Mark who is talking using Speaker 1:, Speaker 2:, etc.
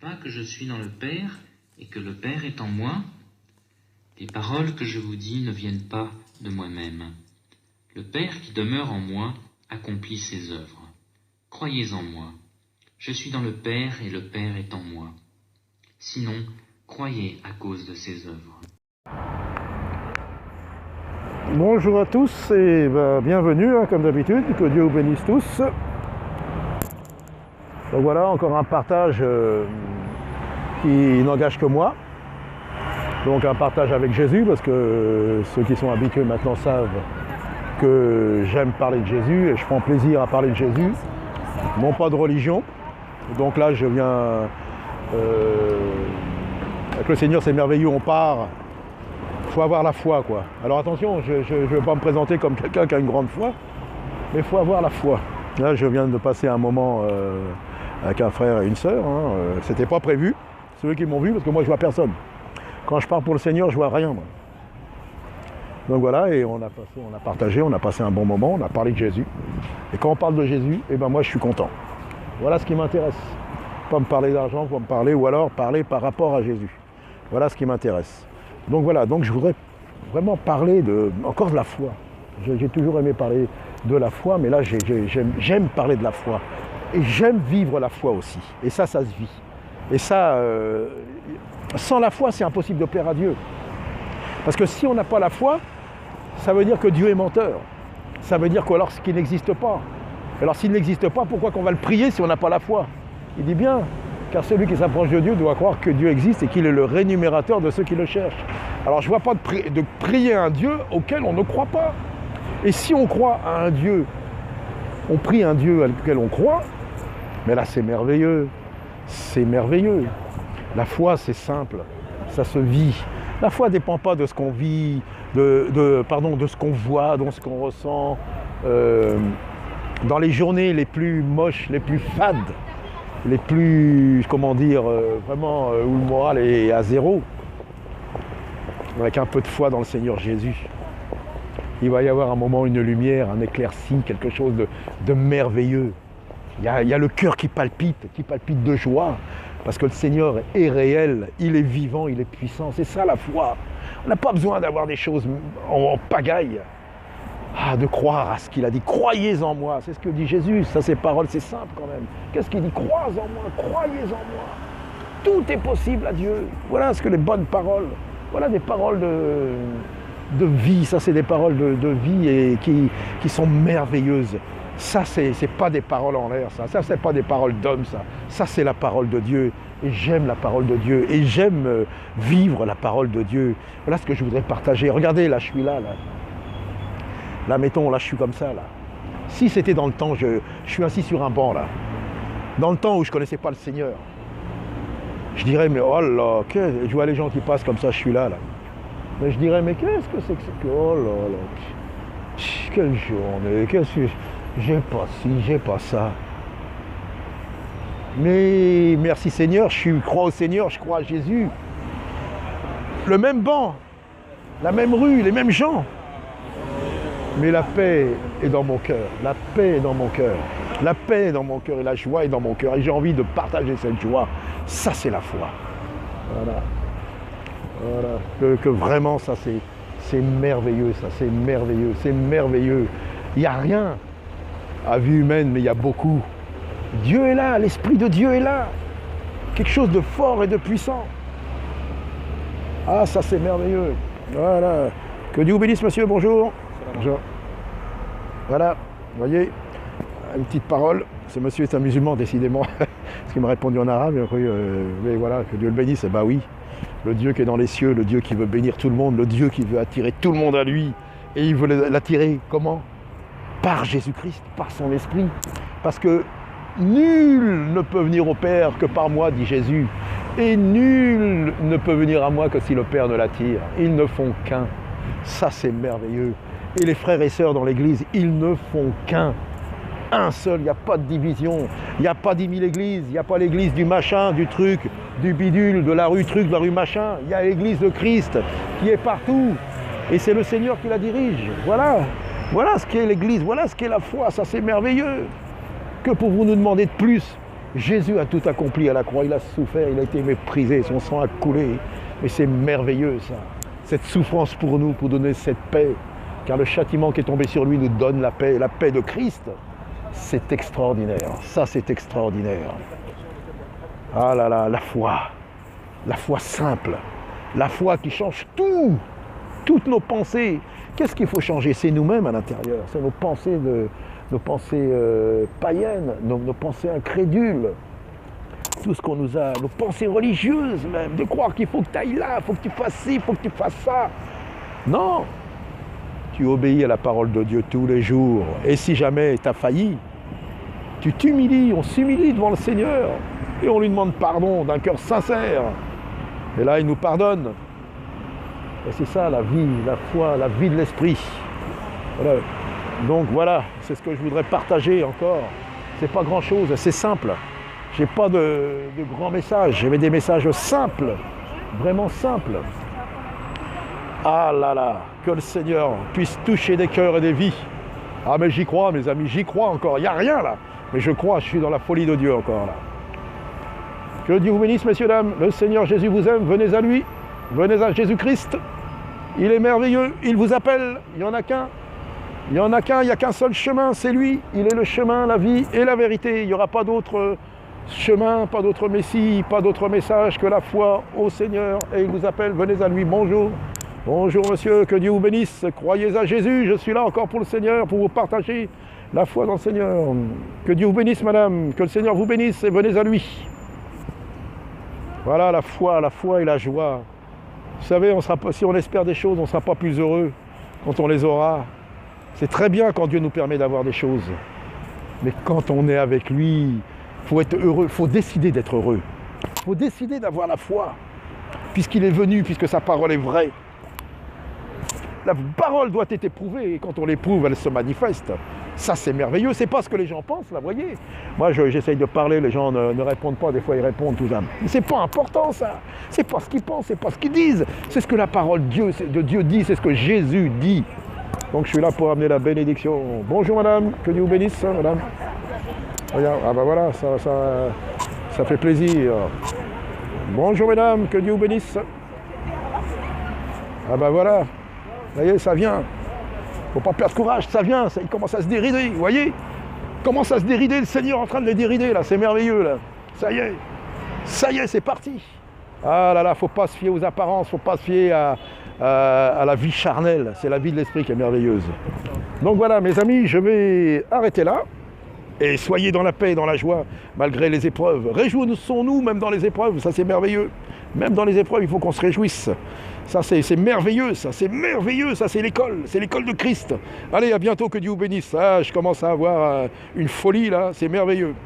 Speaker 1: pas que je suis dans le Père et que le Père est en moi? Les paroles que je vous dis ne viennent pas de moi-même. Le Père qui demeure en moi accomplit ses œuvres. Croyez en moi. Je suis dans le Père et le Père est en moi. Sinon, croyez à cause de ses œuvres.
Speaker 2: Bonjour à tous et bienvenue, comme d'habitude, que Dieu vous bénisse tous. Donc voilà, encore un partage qui n'engage que moi. Donc un partage avec Jésus, parce que ceux qui sont habitués maintenant savent que j'aime parler de Jésus et je prends plaisir à parler de Jésus, non pas de religion. Donc là, je viens... avec le Seigneur, c'est merveilleux, on part. Il faut avoir la foi, quoi. Alors attention, je ne veux pas me présenter comme quelqu'un qui a une grande foi, mais il faut avoir la foi. Là, je viens de passer un moment avec un frère et une sœur. C'était pas prévu, ceux qui m'ont vu, parce que moi, je vois personne. Quand je pars pour le Seigneur, je vois rien, moi. Donc voilà, et on a partagé, on a passé un bon moment, on a parlé de Jésus. Et quand on parle de Jésus, eh ben moi, je suis content. Voilà ce qui m'intéresse. Pas me parler d'argent, pas me parler, ou alors parler par rapport à Jésus. Voilà ce qui m'intéresse. Donc voilà, donc je voudrais vraiment parler encore de la foi. J'ai toujours aimé parler de la foi, mais là j'aime parler de la foi. Et j'aime vivre la foi aussi. Et ça se vit. Et ça, sans la foi, c'est impossible de plaire à Dieu. Parce que si on n'a pas la foi, ça veut dire que Dieu est menteur. Ça veut dire qu'alors qu'il n'existe pas. Alors s'il n'existe pas, pourquoi qu'on va le prier si on n'a pas la foi? Il dit bien, car celui qui s'approche de Dieu doit croire que Dieu existe et qu'il est le rémunérateur de ceux qui le cherchent. Alors je ne vois pas de prier un Dieu auquel on ne croit pas. Et si on croit à un Dieu, on prie un Dieu auquel on croit, mais là c'est merveilleux. C'est merveilleux. La foi c'est simple, ça se vit. La foi ne dépend pas de ce qu'on vit, de ce qu'on voit, de ce qu'on ressent. Dans les journées les plus moches, les plus fades, les plus, comment dire, vraiment où le moral est à zéro, avec un peu de foi dans le Seigneur Jésus, il va y avoir un moment, une lumière, un éclairci, quelque chose de merveilleux. Il y a le cœur qui palpite de joie, parce que le Seigneur est réel, il est vivant, il est puissant. C'est ça la foi. On n'a pas besoin d'avoir des choses en pagaille. De croire à ce qu'il a dit. Croyez en moi, c'est ce que dit Jésus. Ça, ces paroles, c'est simple quand même. Qu'est-ce qu'il dit? Crois en moi, croyez en moi. Tout est possible à Dieu. Voilà ce que les bonnes paroles. Voilà des paroles de vie. Ça, c'est des paroles de vie et qui sont merveilleuses. Ça, c'est pas des paroles en l'air, ça. Ça, c'est pas des paroles d'homme, ça. Ça, c'est la parole de Dieu. Et j'aime la parole de Dieu. Et j'aime vivre la parole de Dieu. Voilà ce que je voudrais partager. Regardez, là, je suis là. Là, mettons, là, je suis comme ça, là. Si c'était dans le temps, je suis assis sur un banc, là. Dans le temps où je ne connaissais pas le Seigneur, je dirais, mais oh là, je vois les gens qui passent comme ça, je suis là. Mais je dirais, mais qu'est-ce que c'est que oh là là, quelle journée, qu'est-ce que j'ai pas ci, j'ai pas ça. Mais merci Seigneur, je crois au Seigneur, je crois à Jésus. Le même banc, la même rue, les mêmes gens. Mais la paix est dans mon cœur, la paix est dans mon cœur, la paix est dans mon cœur et la joie est dans mon cœur. Et j'ai envie de partager cette joie. Ça, c'est la foi. Voilà. Que vraiment, ça, c'est merveilleux, ça, c'est merveilleux, c'est merveilleux. Il n'y a rien à vue humaine, mais il y a beaucoup. Dieu est là, l'Esprit de Dieu est là. Quelque chose de fort et de puissant. Ah, ça, c'est merveilleux. Voilà. Que Dieu vous bénisse, monsieur, bonjour. Bonjour. Voilà, vous voyez, une petite parole. Ce monsieur est un musulman, décidément, parce qu'il m'a répondu en arabe. Mais voilà, que Dieu le bénisse. Bah oui, le Dieu qui est dans les cieux, le Dieu qui veut bénir tout le monde, le Dieu qui veut attirer tout le monde à lui. Et il veut l'attirer comment? Par Jésus-Christ, par son esprit. Parce que nul ne peut venir au Père que par moi, dit Jésus. Et nul ne peut venir à moi que si le Père ne l'attire. Ils ne font qu'un. Ça, c'est merveilleux. Et les frères et sœurs dans l'église, ils ne font qu'un. Un seul, il n'y a pas de division. Il n'y a pas 10 000 églises. Il n'y a pas l'église du machin, du truc, du bidule, de la rue truc, de la rue machin. Il y a l'église de Christ qui est partout. Et c'est le Seigneur qui la dirige. Voilà. Voilà ce qu'est l'église. Voilà ce qu'est la foi. Ça, c'est merveilleux. Que pouvons-nous demander de plus? Jésus a tout accompli à la croix, il a souffert, il a été méprisé, son sang a coulé. Mais c'est merveilleux ça, cette souffrance pour nous, pour donner cette paix. Car le châtiment qui est tombé sur lui nous donne la paix de Christ. C'est extraordinaire, ça c'est extraordinaire. Ah là là, la foi simple, la foi qui change tout, toutes nos pensées. Qu'est-ce qu'il faut changer? C'est nous-mêmes à l'intérieur, c'est nos pensées, païennes, nos pensées incrédules, tout ce qu'on nous a, nos pensées religieuses même, de croire qu'il faut que tu ailles là, il faut que tu fasses ci, il faut que tu fasses ça. Non, tu obéis à la parole de Dieu tous les jours. Et si jamais tu as failli, tu t'humilies, on s'humilie devant le Seigneur et on lui demande pardon d'un cœur sincère. Et là, il nous pardonne. Et c'est ça la vie, la foi, la vie de l'esprit. Voilà. Donc voilà, c'est ce que je voudrais partager encore. C'est pas grand-chose, c'est simple. J'ai pas de grands messages, j'avais des messages simples, vraiment simples. Ah là là, que le Seigneur puisse toucher des cœurs et des vies. Ah mais j'y crois mes amis, j'y crois encore, il n'y a rien là. Mais je crois, je suis dans la folie de Dieu encore là. Que Dieu vous bénisse messieurs, dames, le Seigneur Jésus vous aime, venez à lui, venez à Jésus-Christ. Il est merveilleux, il vous appelle, il n'y en a qu'un. Il n'y en a qu'un, il n'y a qu'un seul chemin, c'est lui. Il est le chemin, la vie et la vérité. Il n'y aura pas d'autre chemin, pas d'autre Messie, pas d'autre message que la foi au Seigneur. Et il vous appelle, venez à lui, bonjour. Bonjour monsieur, que Dieu vous bénisse. Croyez à Jésus, je suis là encore pour le Seigneur, pour vous partager la foi dans le Seigneur. Que Dieu vous bénisse madame, que le Seigneur vous bénisse et venez à lui. Voilà la foi et la joie. Vous savez, si on espère des choses, on ne sera pas plus heureux quand on les aura. C'est très bien quand Dieu nous permet d'avoir des choses. Mais quand on est avec lui, il faut être heureux, il faut décider d'être heureux. Il faut décider d'avoir la foi, puisqu'il est venu, puisque sa parole est vraie. La parole doit être éprouvée, et quand on l'éprouve, elle se manifeste. Ça, c'est merveilleux, c'est pas ce que les gens pensent, là, vous voyez. Moi, j'essaye de parler, les gens ne répondent pas, des fois ils répondent tout ça. Mais c'est pas important, ça. C'est pas ce qu'ils pensent, c'est pas ce qu'ils disent. C'est ce que la parole de Dieu dit, c'est ce que Jésus dit. Donc je suis là pour amener la bénédiction. Bonjour madame, que Dieu vous bénisse, madame. Regarde, ah ben voilà, ça fait plaisir. Bonjour mesdames, que Dieu vous bénisse. Ah ben voilà, vous voyez, ça vient. Faut pas perdre courage, ça vient, il commence à se dérider, vous voyez. Il commence à se dérider, le Seigneur est en train de les dérider là, c'est merveilleux là. Ça y est, c'est parti. Ah là là, faut pas se fier aux apparences, faut pas se fier à la vie charnelle, c'est la vie de l'esprit qui est merveilleuse. Donc voilà mes amis, je vais arrêter là. Et soyez dans la paix et dans la joie, malgré les épreuves. Réjouissons-nous même dans les épreuves, ça c'est merveilleux. Même dans les épreuves, il faut qu'on se réjouisse. Ça c'est merveilleux, ça c'est merveilleux, ça c'est l'école de Christ. Allez, à bientôt, que Dieu vous bénisse. Ah, je commence à avoir une folie là, c'est merveilleux.